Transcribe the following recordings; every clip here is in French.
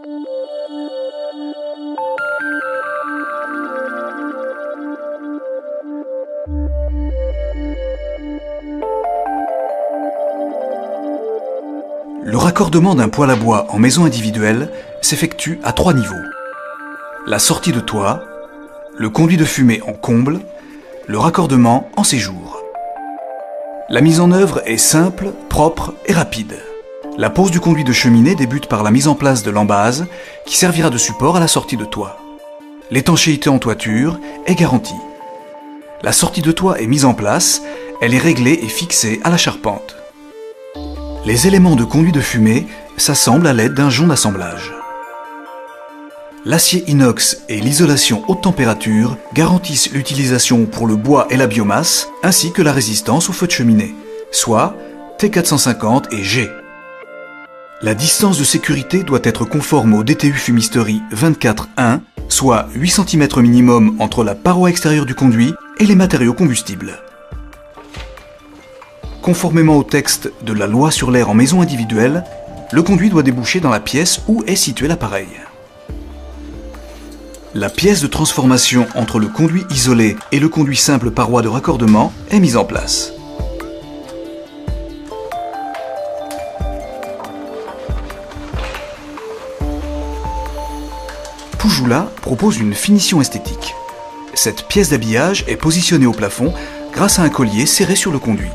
Le raccordement d'un poêle à bois en maison individuelle s'effectue à 3 niveaux. La sortie de toit, le conduit de fumée en comble, le raccordement en séjour. La mise en œuvre est simple, propre et rapide. La pose du conduit de cheminée débute par la mise en place de l'embase qui servira de support à la sortie de toit. L'étanchéité en toiture est garantie. La sortie de toit est mise en place, elle est réglée et fixée à la charpente. Les éléments de conduit de fumée s'assemblent à l'aide d'un jonc d'assemblage. L'acier inox et l'isolation haute température garantissent l'utilisation pour le bois et la biomasse, ainsi que la résistance au feu de cheminée, soit T450 et G. La distance de sécurité doit être conforme au DTU fumisterie 24.1, soit 8 cm minimum entre la paroi extérieure du conduit et les matériaux combustibles. Conformément au texte de la loi sur l'air en maison individuelle, le conduit doit déboucher dans la pièce où est situé l'appareil. La pièce de transformation entre le conduit isolé et le conduit simple paroi de raccordement est mise en place. Poujoula propose une finition esthétique. Cette pièce d'habillage est positionnée au plafond grâce à un collier serré sur le conduit.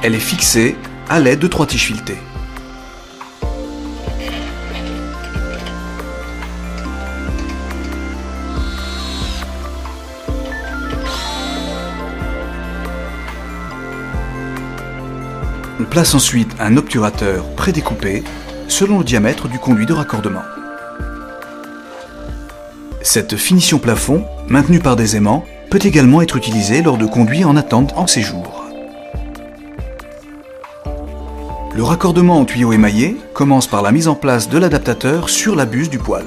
Elle est fixée à l'aide de 3 tiges filetées. On place ensuite un obturateur prédécoupé selon le diamètre du conduit de raccordement. Cette finition plafond, maintenue par des aimants, peut également être utilisée lors de conduits en attente en séjour. Le raccordement en tuyau émaillé commence par la mise en place de l'adaptateur sur la buse du poêle.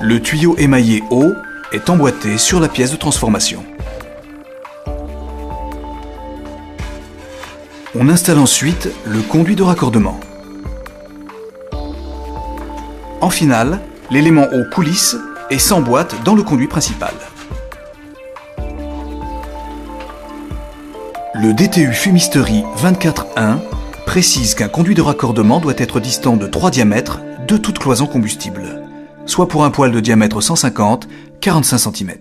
Le tuyau émaillé haut est emboîté sur la pièce de transformation. On installe ensuite le conduit de raccordement. En finale, l'élément haut coulisse et s'emboîte dans le conduit principal. Le DTU fumisterie 24.1 précise qu'un conduit de raccordement doit être distant de 3 diamètres de toute cloison combustible, soit pour un poêle de diamètre 150, 45 cm.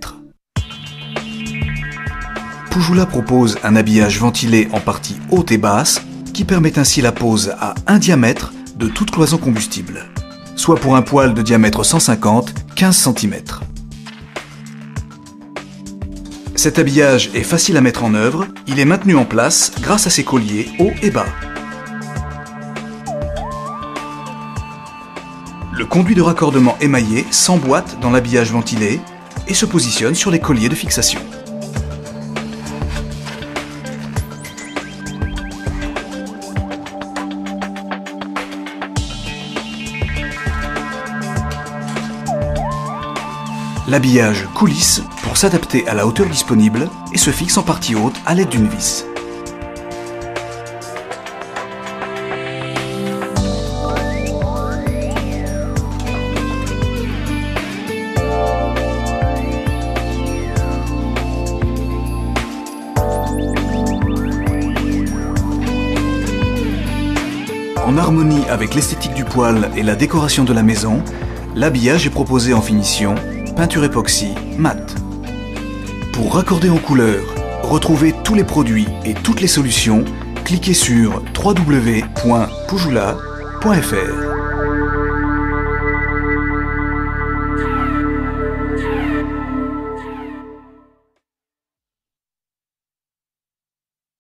Poujoula propose un habillage ventilé en partie haute et basse qui permet ainsi la pose à 1 diamètre de toute cloison combustible, soit pour un poêle de diamètre 150, 15 cm. Cet habillage est facile à mettre en œuvre, il est maintenu en place grâce à ses colliers haut et bas. Le conduit de raccordement émaillé s'emboîte dans l'habillage ventilé et se positionne sur les colliers de fixation. L'habillage coulisse pour s'adapter à la hauteur disponible et se fixe en partie haute à l'aide d'une vis. En harmonie avec l'esthétique du poêle et la décoration de la maison, l'habillage est proposé en finition peinture époxy mat. Pour raccorder en couleur, retrouver tous les produits et toutes les solutions, cliquez sur www.poujoula.fr.